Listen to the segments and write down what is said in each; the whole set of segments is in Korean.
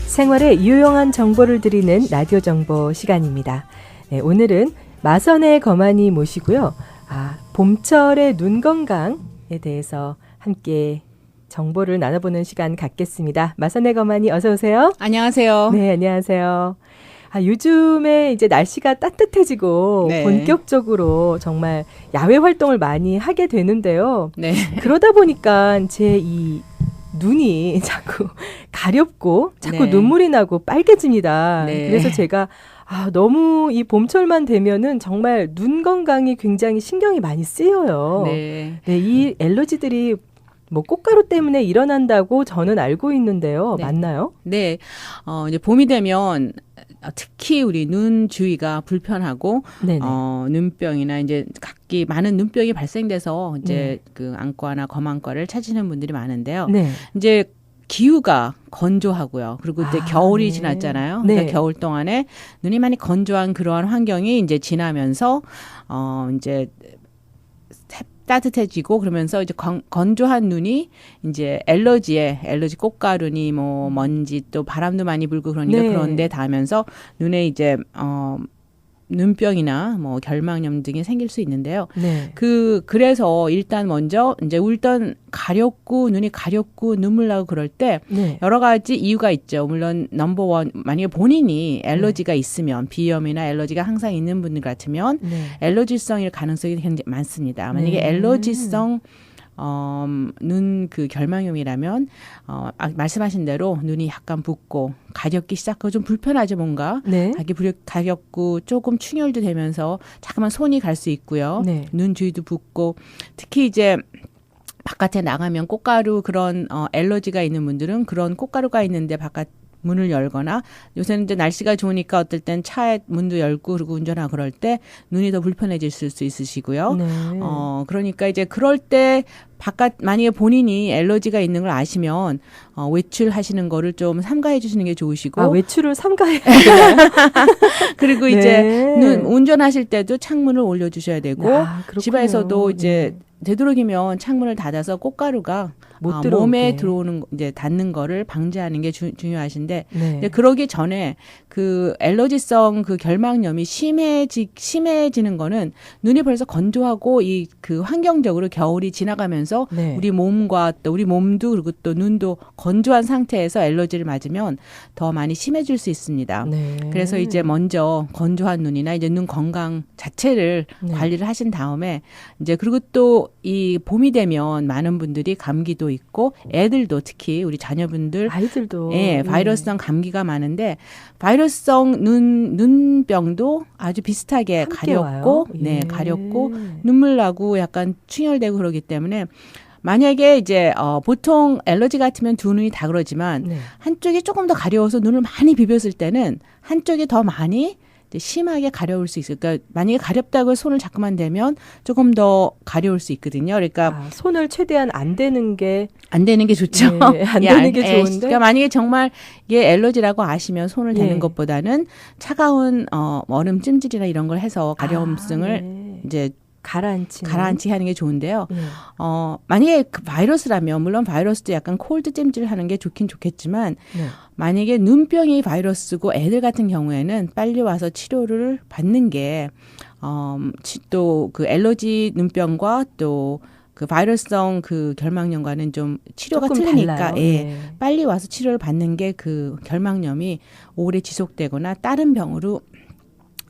생활에 유용한 정보를 드리는 라디오 정보 시간입니다. 네, 오늘은 마선의 거만이 모시고요. 봄철의 눈 건강에 대해서 함께 정보를 나눠보는 시간 갖겠습니다. 마선의 거만이 어서 오세요. 안녕하세요. 네, 안녕하세요. 요즘에 이제 날씨가 따뜻해지고 네. 본격적으로 정말 야외 활동을 많이 하게 되는데요. 네. 그러다 보니까 제 이 눈이 자꾸 가렵고 자꾸 네. 눈물이 나고 빨개집니다. 네. 그래서 제가 너무 이 봄철만 되면은 정말 눈 건강이 굉장히 신경이 많이 쓰여요. 네. 네, 이 엘러지들이 뭐 꽃가루 때문에 일어난다고 저는 알고 있는데요. 네. 맞나요? 네. 이제 봄이 되면 특히 우리 눈 주위가 불편하고 네네. 눈병이나 이제 각기 많은 눈병이 발생돼서 이제 그 안과나 검안과를 찾으시는 분들이 많은데요. 네. 이제 기후가 건조하고요. 그리고 이제 겨울이 네. 지났잖아요. 네. 그러니까 겨울 동안에 눈이 많이 건조한 그러한 환경이 이제 지나면서 이제 따뜻해지고 그러면서 이제 건조한 눈이 이제 엘러지 꽃가루니 뭐 먼지 또 바람도 많이 불고 그러니까 네. 그런데 닿으면서 눈에 이제 눈병이나 뭐 결막염 등이 생길 수 있는데요. 네. 그래서 일단 먼저 이제 울던 눈이 가렵고 눈물 나고 그럴 때 네. 여러 가지 이유가 있죠. 물론 넘버원 만약에 본인이 엘러지가 있으면 비염이나 엘러지가 항상 있는 분들 같으면 네. 엘러지성일 가능성이 굉장히 많습니다. 만약에 엘러지성 눈 그 결막염이라면 말씀하신 대로 눈이 약간 붓고 가렵기 시작하고 좀 불편하죠 뭔가. 네. 가렵고 조금 충혈도 되면서 자꾸만 손이 갈 수 있고요. 네. 눈 주위도 붓고 특히 이제 바깥에 나가면 꽃가루 그런 엘러지가 있는 분들은 그런 꽃가루가 있는데 바깥 문을 열거나 요새는 이제 날씨가 좋으니까 어떨 땐 차에 문도 열고 그리고 운전하고 그럴 때 눈이 더 불편해질 수 있으시고요. 네. 그러니까 이제 그럴 때 만약에 본인이 엘러지가 있는 걸 아시면 외출하시는 거를 좀 삼가해 주시는 게 좋으시고 외출을 삼가해야 그리고 네. 이제 운전하실 때도 창문을 올려 주셔야 되고 집에서도 이제 되도록이면 창문을 닫아서 꽃가루가 못 들어오게. 몸에 들어오는 이제 닿는 거를 방지하는 게 중요하신데 네. 근데 그러기 전에 그 엘러지성 그 결막염이 심해지는 거는 눈이 벌써 건조하고 그 환경적으로 겨울이 지나가면서 네. 우리 몸과 또 우리 몸도 그리고 또 눈도 건조한 상태에서 엘러지를 맞으면 더 많이 심해질 수 있습니다. 네. 그래서 이제 먼저 건조한 눈이나 이제 눈 건강 자체를 네. 관리를 하신 다음에 이제 그리고 또 이 봄이 되면 많은 분들이 감기도 있고 애들도 특히 우리 자녀분들 아이들도 바이러스성 감기가 많은데 바이러스성 눈병도 아주 비슷하게 가렵고 가렵고 눈물 나고 약간 충혈되고 그러기 때문에 만약에 이제 보통 엘러지 같으면 두 눈이 다 그러지만 한쪽이 조금 더 가려워서 눈을 많이 비볐을 때는 한쪽이 더 많이 심하게 가려울 수 있어요. 그러니까 만약에 가렵다고 손을 자꾸만 대면 조금 더 가려울 수 있거든요. 그러니까 손을 최대한 안 대는 게 좋죠. 네, 안 되는 게 좋은데. 그러니까 만약에 정말 이게 엘러지라고 아시면 손을 대는 것보다는 차가운 얼음 찜질이나 이런 걸 해서 가려움증을 이제 가라앉히게 하는 게 좋은데요. 만약에 그 바이러스라면 물론 바이러스도 약간 콜드 찜질 하는 게 좋긴 좋겠지만 만약에 눈병이 바이러스고 애들 같은 경우에는 빨리 와서 치료를 받는 게 또 그 엘러지 눈병과 또 그 바이러스성 그 결막염과는 좀 치료가 틀리니까 빨리 와서 치료를 받는 게 그 결막염이 오래 지속되거나 다른 병으로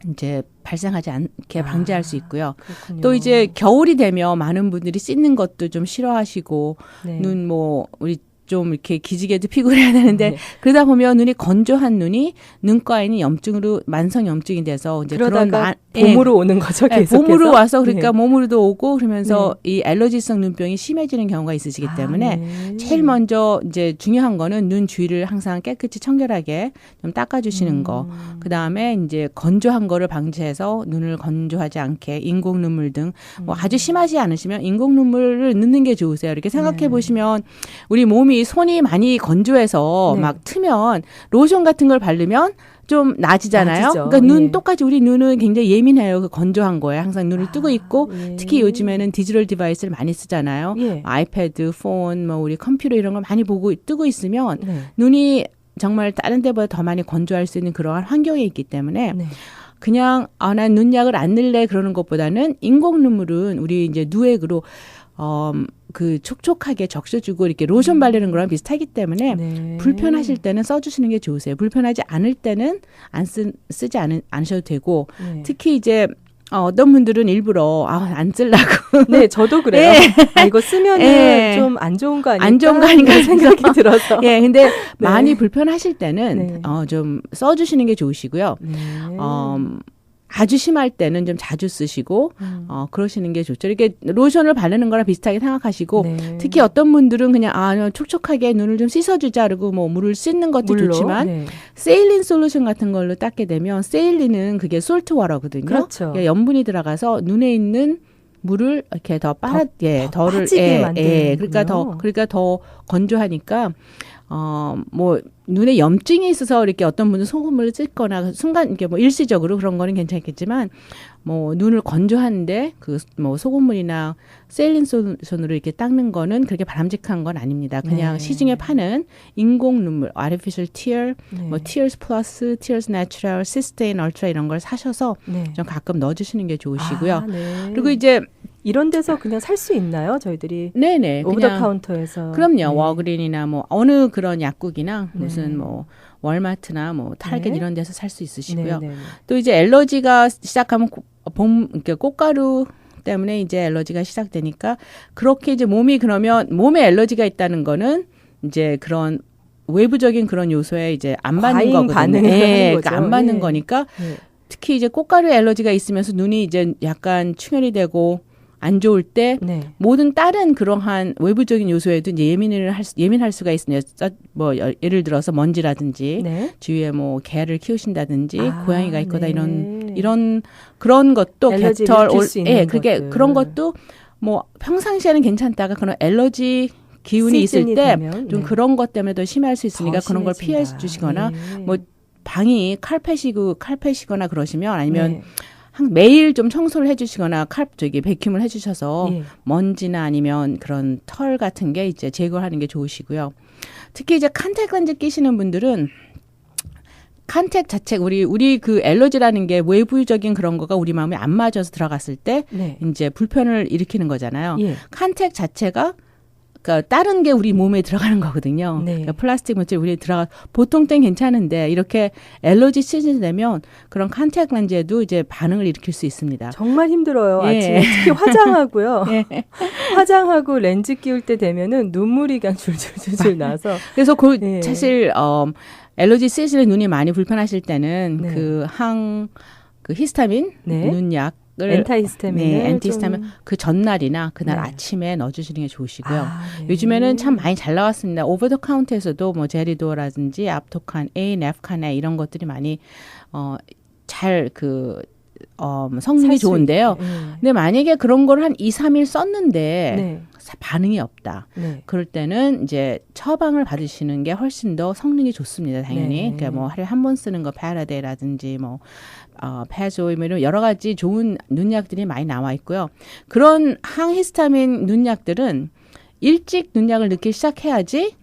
이제 발생하지 않게 방지할 수 있고요. 그렇군요. 또 이제 겨울이 되면 많은 분들이 씻는 것도 좀 싫어하시고 눈 우리 좀 이렇게 기지개도 피고 그래야 되는데 그러다 보면 눈이 건조한 눈이 눈가에는 염증으로 만성 염증이 돼서 이제 그러다가 봄으로 오는 거죠, 계속해서. 봄으로 와서 그러니까 몸으로도 오고 그러면서 이 알러지성 눈병이 심해지는 경우가 있으시기 때문에 제일 먼저 이제 중요한 거는 눈 주위를 항상 깨끗이 청결하게 좀 닦아주시는 거. 그 다음에 이제 건조한 거를 방지해서 눈을 건조하지 않게 인공 눈물 등 뭐 아주 심하지 않으시면 인공 눈물을 넣는 게 좋으세요. 이렇게 생각해 보시면 우리 몸이 손이 많이 건조해서 막 트면 로션 같은 걸 바르면 좀 나아지잖아요. 그러니까 눈 똑같이 우리 눈은 굉장히 예민해요. 그 건조한 거에 항상 눈을 뜨고 있고 특히 요즘에는 디지털 디바이스를 많이 쓰잖아요. 아이패드, 폰, 뭐 우리 컴퓨터 이런 걸 많이 보고 뜨고 있으면 눈이 정말 다른 데보다 더 많이 건조할 수 있는 그러한 환경에 있기 때문에 그냥 난 눈약을 안 넣을래 그러는 것보다는 인공 눈물은 우리 이제 누액으로 그 촉촉하게 적셔주고 이렇게 로션 바르는 거랑 비슷하기 때문에 불편하실 때는 써주시는 게 좋으세요. 불편하지 않을 때는 쓰지 않으셔도 되고 특히 이제 어떤 분들은 일부러 안 쓰려고. 네, 저도 그래요. 이거 쓰면은 좀 안 좋은 거 아닐까? 안 좋은 거 아닌가 생각이 들어서. 근데 많이 불편하실 때는 좀 써주시는 게 좋으시고요. 아주 심할 때는 좀 자주 쓰시고 그러시는 게 좋죠. 이렇게 로션을 바르는 거랑 비슷하게 생각하시고 특히 어떤 분들은 그냥 촉촉하게 눈을 좀 씻어주자 그러고 뭐 물을 씻는 것도 좋지만 세일린 솔루션 같은 걸로 닦게 되면 세일린은 그게 솔트 워터거든요. 그렇죠. 염분이 들어가서 눈에 있는 물을 이렇게 덜을 빠지게 만드는군요. 그러니까 더 건조하니까 뭐 눈에 염증이 있어서 이렇게 어떤 분은 소금을 찍거나 순간 이게 뭐 일시적으로 그런 거는 괜찮겠지만 뭐 눈을 건조하는데 그 뭐 소금물이나 세일린 솔루션으로 이렇게 닦는 거는 그렇게 바람직한 건 아닙니다. 그냥 시중에 파는 인공 눈물, artificial tear, 뭐 tears plus, tears natural, Systane ultra 이런 걸 사셔서 좀 가끔 넣어주시는 게 좋으시고요. 그리고 이제 이런 데서 그냥 살 수 있나요? 저희들이 네네 오브 더 카운터에서. 그럼요. 워그린이나 뭐 어느 그런 약국이나 무슨 뭐 월마트나 뭐 타겟 이런 데서 살 수 있으시고요. 또 이제 엘러지가 시작하면 이렇게 꽃가루 때문에 이제 엘러지가 시작되니까 그렇게 이제 그러면 몸에 엘러지가 있다는 거는 이제 그런 외부적인 그런 요소에 이제 안 맞는 거거든요. 그러니까 안 맞는 거니까 특히 이제 꽃가루 엘러지가 있으면서 눈이 이제 약간 충혈이 되고 안 좋을 때 모든 다른 그러한 외부적인 요소에도 이제 예민할 수가 있으네요. 뭐 예를 들어서 먼지라든지 주위에 뭐 개를 키우신다든지 고양이가 있거나 이런 그런 것도 개털 그게 그런 것도 뭐 평상시에는 괜찮다가 그런 엘러지 기운이 있을 때 좀 그런 것 때문에 더 심할 수 있으니까 그런 걸 피해 주시거나 뭐 방이 칼펫이거나 그러시면 아니면 매일 좀 청소를 해주시거나 베큐um을 해주셔서 먼지나 아니면 그런 털 같은 게 이제 제거하는 게 좋으시고요. 특히 이제 컨택 렌즈 끼시는 분들은 컨택 자체 우리 그 엘러지라는 게 외부적인 그런 거가 우리 마음에 안 맞아서 들어갔을 때 이제 불편을 일으키는 거잖아요. 컨택 자체가 그러니까 다른 게 우리 몸에 들어가는 거거든요. 그러니까 플라스틱 물질 우리에 보통 땐 괜찮은데 이렇게 엘러지 시즌이 되면 그런 컨택 렌즈에도 이제 반응을 일으킬 수 있습니다. 정말 힘들어요. 아침에 특히 화장하고요. 화장하고 렌즈 끼울 때 되면은 눈물이 그냥 줄줄줄줄 나서. 그래서 사실 엘러지 시즌에 눈이 많이 불편하실 때는 그 히스타민 눈약 엔티히스타민 그 전날이나 그날 아침에 넣어주시는 게 좋으시고요. 요즘에는 참 많이 잘 나왔습니다. 오버 더 카운트에서도 뭐 제리도어라든지 앞토칸, 네프칸 이런 것들이 많이 성능이 좋은데요. 근데 만약에 그런 걸 한 2, 3일 썼는데 반응이 없다. 그럴 때는 이제 처방을 받으시는 게 훨씬 더 성능이 좋습니다. 당연히. 그러니까 뭐 하루에 한 번 쓰는 거 파라데라든지 페조이 이런 여러 가지 좋은 눈약들이 많이 나와 있고요. 그런 항히스타민 눈약들은 일찍 눈약을 넣기 시작해야지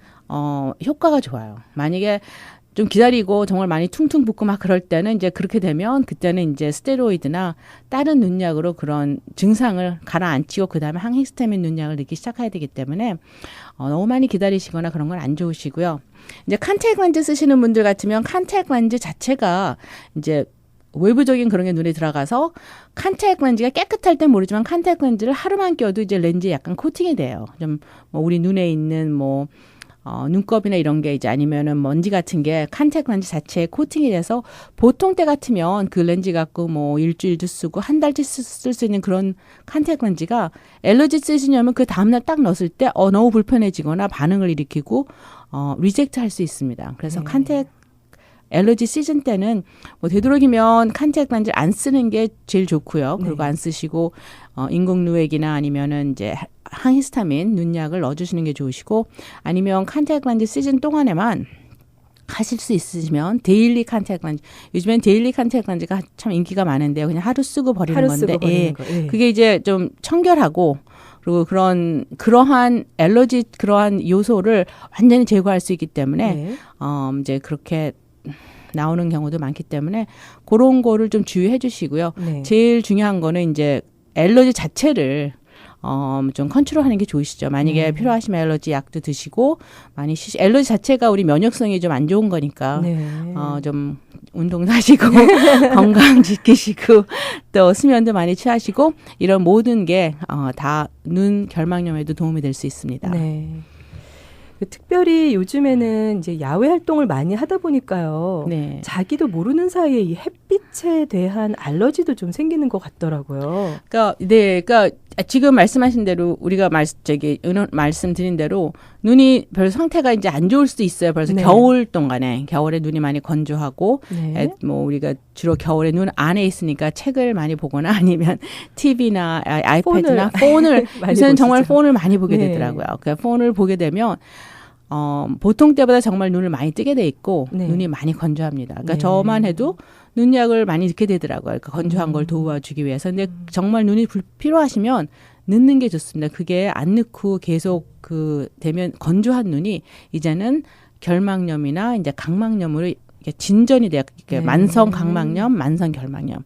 효과가 좋아요. 만약에 좀 기다리고 정말 많이 퉁퉁 붓고 막 그럴 때는 이제 그렇게 되면 그때는 이제 스테로이드나 다른 눈약으로 그런 증상을 가라앉히고 그다음에 항히스타민 눈약을 넣기 시작해야 되기 때문에 너무 많이 기다리시거나 그런 건 안 좋으시고요. 이제 컨택 렌즈 쓰시는 분들 같으면 컨택 렌즈 자체가 이제 외부적인 그런 게 눈에 들어가서 컨택 렌즈가 깨끗할 땐 모르지만 컨택 렌즈를 하루만 껴도 이제 렌즈에 약간 코팅이 돼요. 좀 우리 눈에 있는 눈곱이나 이런 게 이제 아니면은 먼지 같은 게 컨택 렌즈 자체에 코팅이 돼서 보통 때 같으면 그 렌즈 갖고 뭐 일주일도 쓰고 한 달치 쓸 수 있는 그런 컨택 렌즈가 엘러지 시즌이면 그 다음날 딱 넣었을 때 너무 불편해지거나 반응을 일으키고 리젝트 할 수 있습니다. 그래서 컨택 엘러지 시즌 때는 뭐 되도록이면 컨택 렌즈 안 쓰는 게 제일 좋고요. 그리고 안 쓰시고 인공 누액이나 아니면은 이제 항히스타민 눈약을 넣어주시는 게 좋으시고 아니면 컨택 렌즈 시즌 동안에만 하실 수 있으시면 데일리 컨택 렌즈 요즘엔 데일리 컨택 렌즈가 참 인기가 많은데요. 그냥 하루 쓰고 버리는 건데 그게 이제 좀 청결하고 그리고 그러한 엘러지 그러한 요소를 완전히 제거할 수 있기 때문에 이제 그렇게 나오는 경우도 많기 때문에 그런 거를 좀 주의해 주시고요. 제일 중요한 거는 이제 엘러지 자체를 좀 컨트롤하는 게 좋으시죠. 만약에 필요하시면 엘러지 약도 드시고 많이 엘러지 자체가 우리 면역성이 좀 안 좋은 거니까 좀 운동도 하시고 건강 지키시고 또 수면도 많이 취하시고 이런 모든 게 다 눈 결막염에도 도움이 될 수 있습니다. 네. 특별히 요즘에는 이제 야외 활동을 많이 하다 보니까요. 자기도 모르는 사이에 이 햇빛에 대한 알러지도 좀 생기는 것 같더라고요. 그러니까 지금 말씀하신 대로 우리가 말씀드린 대로 눈이 별 상태가 이제 안 좋을 수도 있어요. 벌써 겨울 동안에 겨울에 눈이 많이 건조하고 뭐 우리가 주로 겨울에 눈 안에 있으니까 책을 많이 보거나 아니면 TV나 아이패드나 폰을 요새는 정말 폰을 많이 보게 되더라고요. 그러니까 폰을 보게 되면 보통 때보다 정말 눈을 많이 뜨게 돼 있고 눈이 많이 건조합니다. 그러니까 저만 해도 눈약을 많이 넣게 되더라고요. 그러니까 건조한 걸 도와주기 위해서. 근데 정말 눈이 필요하시면 넣는 게 좋습니다. 그게 안 넣고 계속 되면 건조한 눈이 이제는 결막염이나 이제 각막염으로 진전이 돼요. 만성 각막염, 만성 결막염.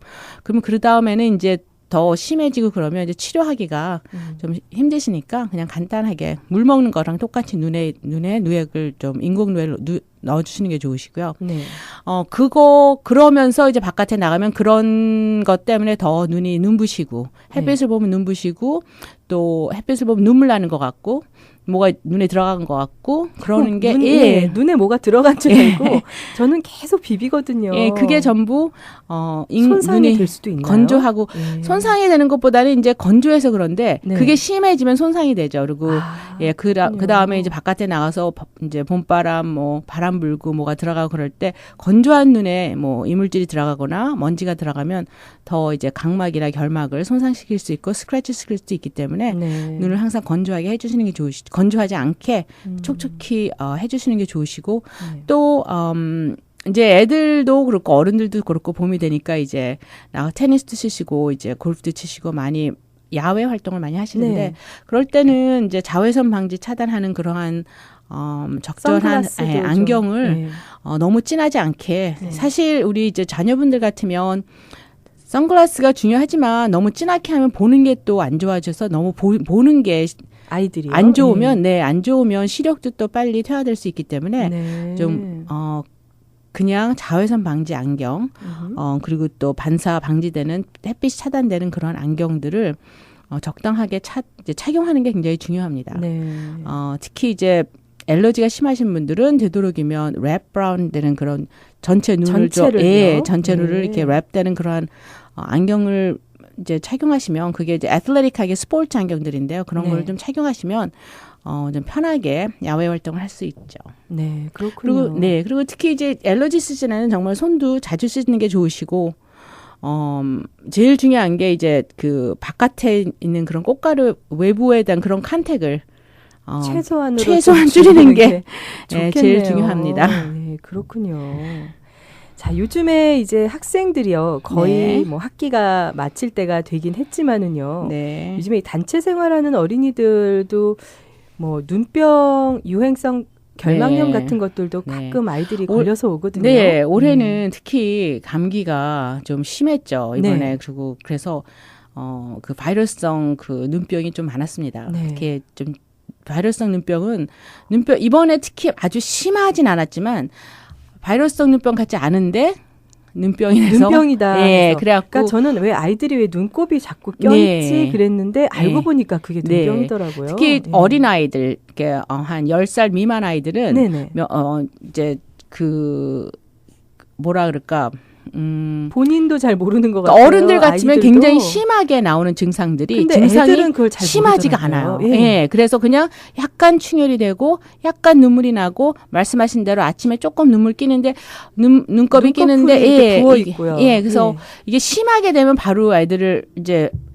그러면 그 다음에는 이제 더 심해지고 그러면 이제 치료하기가 좀 힘드시니까 그냥 간단하게 물 먹는 거랑 똑같이 눈에 누액을 좀 인공 누액을 넣어주시는 게 좋으시고요. 그러면서 이제 바깥에 나가면 그런 것 때문에 더 눈이 눈부시고 햇빛을 보면 눈부시고 또 햇빛을 보면 눈물 나는 것 같고 뭐가 눈에 들어간 것 같고 그러는 게 눈에 뭐가 들어간 줄 알고 저는 계속 비비거든요. 그게 전부 손상이 될 수도 있나요? 건조하고 손상이 되는 것보다는 이제 건조해서 그런데 그게 심해지면 손상이 되죠. 그리고 그 다음에 이제 바깥에 나가서 이제 봄바람 뭐 바람 불고 뭐가 들어가고 그럴 때 건조한 눈에 뭐 이물질이 들어가거나 먼지가 들어가면 더 이제 각막이나 결막을 손상시킬 수 있고 스크래치 시킬 수 있기 때문에 눈을 항상 건조하게 해주시는 게 좋으시죠. 건조하지 않게 촉촉히 해주시는 게 좋으시고 또 이제 애들도 그렇고 어른들도 그렇고 봄이 되니까 이제 테니스도 치시고 이제 골프도 치시고 많이 야외 활동을 많이 하시는데 그럴 때는 이제 자외선 방지 차단하는 그러한 적절한 안경을 너무 진하지 않게 사실 우리 이제 자녀분들 같으면 선글라스가 중요하지만 너무 진하게 하면 보는 게 또 안 좋아져서 너무 보는 게 아이들이요? 안 좋으면 안 좋으면 시력도 또 빨리 퇴화될 수 있기 때문에 좀 그냥 자외선 방지 안경 그리고 또 반사 방지되는 햇빛이 차단되는 그런 안경들을 적당하게 이제 착용하는 게 굉장히 중요합니다. 특히 이제 엘러지가 심하신 분들은 되도록이면 랩 브라운 되는 그런 전체 눈을 전체 눈을 이렇게 랩되는 그러한 안경을 이제 착용하시면 그게 이제 애틀레틱하게 스포츠 안경들인데요. 그런 걸 좀 착용하시면 좀 편하게 야외 활동을 할 수 있죠. 네, 그렇군요. 그리고 특히 이제 엘러지 시즌에는 정말 손도 자주 씻는 게 좋으시고 제일 중요한 게 이제 그 바깥에 있는 그런 꽃가루 외부에 대한 그런 컨택을 최소한 줄이는 게 제일 중요합니다. 네, 그렇군요. 자, 요즘에 이제 학생들이요. 거의 뭐 학기가 마칠 때가 되긴 했지만은요. 요즘에 이 단체 생활하는 어린이들도 뭐 눈병 유행성 결막염 같은 것들도 가끔 아이들이 걸려서 오거든요. 올해는 특히 감기가 좀 심했죠. 이번에 그리고 그래서 그 바이러스성 그 눈병이 좀 많았습니다. 특히 좀 바이러스성 눈병은 이번에 특히 아주 심하진 않았지만 바이러스성 눈병 같지 않은데 눈병이다. 예, 그래갖고 그러니까 저는 왜 아이들이 왜 눈곱이 자꾸 껴있지 그랬는데 알고 보니까 그게 눈병이더라고요. 특히 어린 아이들, 한 10살 미만 아이들은 이제 뭐라 그럴까? 본인도 잘 모르는 것 같아요. 어른들 같으면 아이들도. 굉장히 심하게 나오는 증상들이 증상이 그걸 잘 심하지가 모르더라고요. 않아요. 예. 그래서 그냥 약간 충혈이 되고 약간 눈물이 나고 말씀하신 대로 아침에 조금 눈물 끼는데 눈곱이 끼는데 부어 있고요. 그래서 이게 심하게 되면 바로 애들을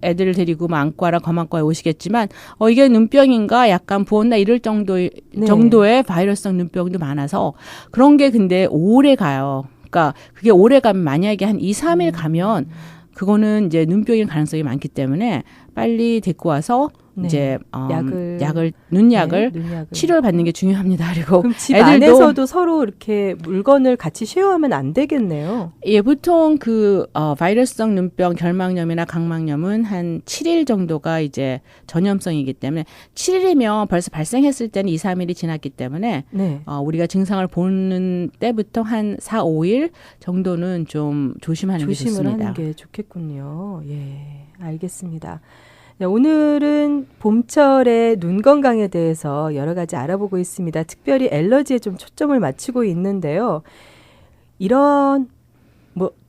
데리고 뭐 안과나 검안과에 오시겠지만 이게 눈병인가 약간 부었나 이럴 정도의 바이러스성 눈병도 많아서 그런 게 근데 오래 가요. 그러니까 그게 오래 가면 만약에 한 2, 3일 가면 그거는 이제 눈병일 가능성이 많기 때문에 빨리 데리고 와서 이제 눈약을 치료를 받는 게 중요합니다. 그리고 그럼 집 안에서도 서로 이렇게 물건을 같이 쉐어하면 안 되겠네요. 예, 보통 바이러스성 눈병, 결막염이나 각막염은 한 7일 정도가 이제 전염성이기 때문에 7일이면 벌써 발생했을 때는 2, 3일이 지났기 때문에 우리가 증상을 보는 때부터 한 4, 5일 정도는 좀 조심하는 게 좋습니다. 조심을 하는 게 좋겠군요. 예, 알겠습니다. 오늘은 봄철의 눈 건강에 대해서 여러 가지 알아보고 있습니다. 특별히 엘러지에 좀 초점을 맞추고 있는데요. 이런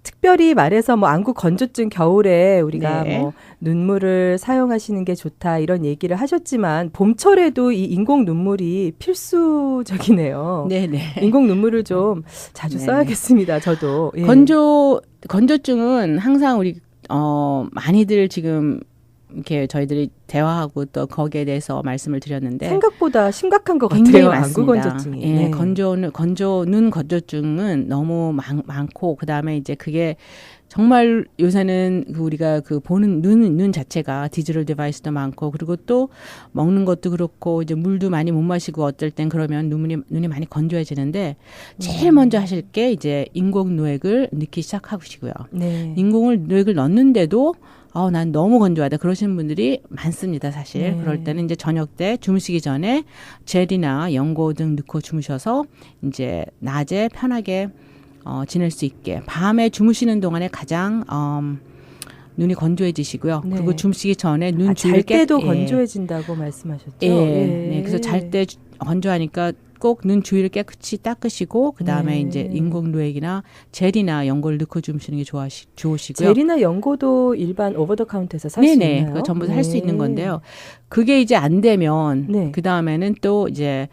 특별히 말해서 안구 건조증 겨울에 우리가 눈물을 사용하시는 게 좋다 이런 얘기를 하셨지만 봄철에도 이 인공 눈물이 필수적이네요. 네네. 인공 눈물을 좀 자주 써야겠습니다. 저도. 예. 건조증은 항상 우리 많이들 지금 이렇게 저희들이 대화하고 또 거기에 대해서 말씀을 드렸는데 생각보다 심각한 것 굉장히 같아요. 많습니다. 안구 건조증이. 예, 눈 건조증은 너무 많고 그다음에 이제 그게 정말 요새는 우리가 보는 눈 자체가 디지털 디바이스도 많고 그리고 또 먹는 것도 그렇고 이제 물도 많이 못 마시고 어떨 땐 그러면 눈이 많이 건조해지는데 제일 먼저 하실 게 이제 인공 누액을 넣기 시작하시고요. 인공 누액을 넣는데도 난 너무 건조하다 그러시는 분들이 많습니다, 사실. 그럴 때는 이제 저녁 때 주무시기 전에 젤이나 연고 등 넣고 주무셔서 이제 낮에 편하게 지낼 수 있게 밤에 주무시는 동안에 가장 눈이 건조해지시고요. 그리고 주무시기 전에 눈 주위를 잘 때도 건조해진다고 말씀하셨죠? 그래서 잘 때 건조하니까 꼭 눈 주위를 깨끗이 닦으시고 그다음에 이제 인공 누액이나 젤이나 연고를 넣고 주무시는 게 좋으시고요. 젤이나 연고도 일반 오버 더 카운터에서 살 수 있나요? 그거 전부 살 수 있는 건데요. 그게 이제 안 되면 그다음에는 또 이제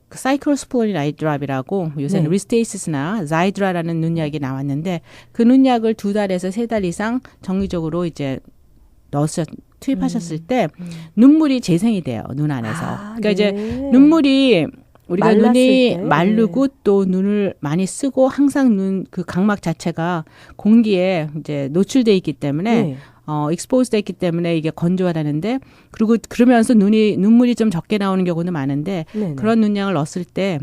사이클로스포린 아이드랍이라고 요새는 리스테이시스나 자이드라라는 눈약이 나왔는데 그 눈약을 2달에서 3달 이상 정기적으로 이제 투입하셨을 때 눈물이 재생이 돼요. 눈 안에서. 그러니까 이제 눈물이 우리가 눈이 마르고 또 눈을 많이 쓰고 항상 그 각막 자체가 공기에 이제 노출돼 있기 때문에 익스포즈돼 있기 때문에 이게 건조하다는데 그리고 그러면서 눈물이 좀 적게 나오는 경우는 많은데 그런 눈약을 넣었을 때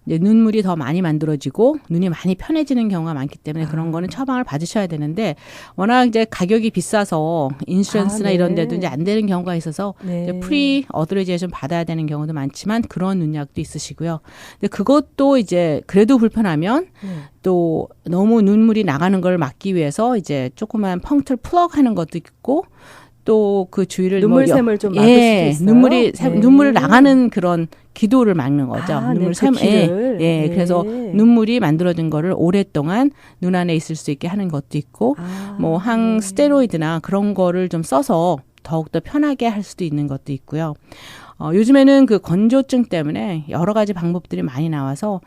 이제 눈물이 더 많이 만들어지고 눈이 많이 편해지는 경우가 많기 때문에 그런 거는 처방을 받으셔야 되는데 워낙 이제 가격이 비싸서 인슈런스나 이런 데도 이제 안 되는 경우가 있어서 이제 프리 어드레이제이션 받아야 되는 경우도 많지만 그런 눈약도 있으시고요. 근데 그것도 이제 그래도 불편하면 또 너무 눈물이 나가는 걸 막기 위해서 이제 조그만 펑트를 플럭하는 것도 있고 또 그 주위를 눈물샘을 좀 막을 수도 있어요. 눈물을 나가는 그런 기도를 막는 거죠. 그래서 눈물이 만들어진 거를 오랫동안 눈 안에 있을 수 있게 하는 것도 있고 항스테로이드나 그런 거를 좀 써서 더욱더 편하게 할 수도 있는 것도 있고요. 요즘에는 그 건조증 때문에 여러 가지 방법들이 많이 나와서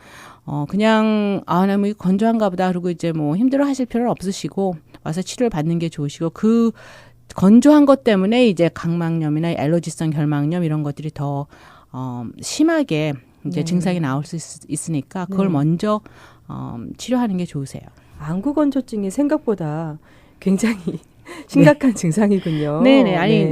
그냥 나 뭐 건조한가 보다 그러고 이제 뭐 힘들어 하실 필요는 없으시고 와서 치료를 받는 게 좋으시고 그 건조한 것 때문에 이제 각막염이나 알러지성 결막염 이런 것들이 더 심하게 이제 증상이 나올 수 있으니까 그걸 먼저 치료하는 게 좋으세요. 안구 건조증이 생각보다 굉장히 심각한 증상이군요.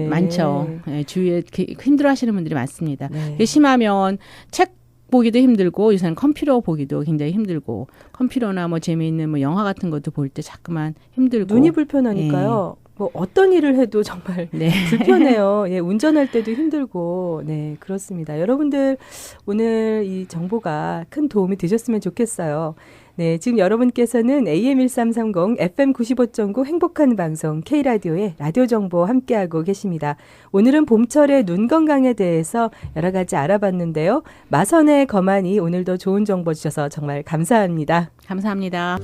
많죠. 주위에 힘들어하시는 분들이 많습니다. 심하면 책 보기도 힘들고 요새는 컴퓨터 보기도 굉장히 힘들고 컴퓨터나 뭐 재미있는 뭐 영화 같은 것도 볼 때 자꾸만 힘들고 눈이 불편하니까요. 뭐 어떤 일을 해도 정말 네. 불편해요. 예, 운전할 때도 힘들고, 네, 그렇습니다. 여러분들 오늘 이 정보가 큰 도움이 되셨으면 좋겠어요. 네, 지금 여러분께서는 AM1330, FM95.9 행복한 방송 K라디오의 라디오 정보 함께하고 계십니다. 오늘은 봄철의 눈 건강에 대해서 여러 가지 알아봤는데요. 마선의 거만이 오늘도 좋은 정보 주셔서 정말 감사합니다. 감사합니다.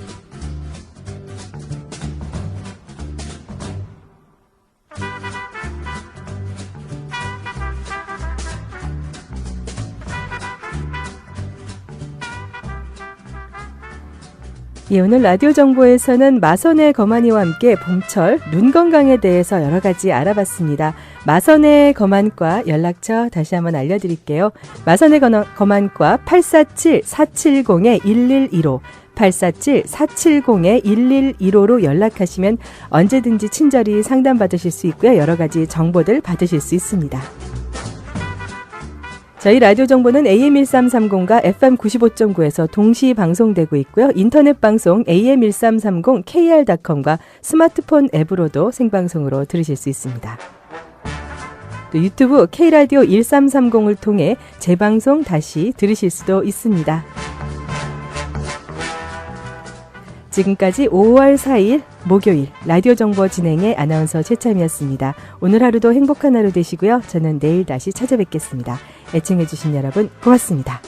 예, 오늘 라디오 정보에서는 마선의 거만이와 함께 봄철 눈 건강에 대해서 여러 가지 알아봤습니다. 마선의 거만과 연락처 다시 한번 알려드릴게요. 마선의 거만과 847-470-1115 847-470-1115로 연락하시면 언제든지 친절히 상담받으실 수 있고요. 여러 가지 정보들 받으실 수 있습니다. 저희 라디오 정보는 AM1330과 FM95.9에서 동시 방송되고 있고요. 인터넷 방송 AM1330KR.com과 스마트폰 앱으로도 생방송으로 들으실 수 있습니다. 또 유튜브 K라디오 1330을 통해 재방송 다시 들으실 수도 있습니다. 지금까지 5월 4일 목요일 라디오 정보 진행의 아나운서 최참이었습니다. 오늘 하루도 행복한 하루 되시고요. 저는 내일 다시 찾아뵙겠습니다. 애청해 주신 여러분 고맙습니다.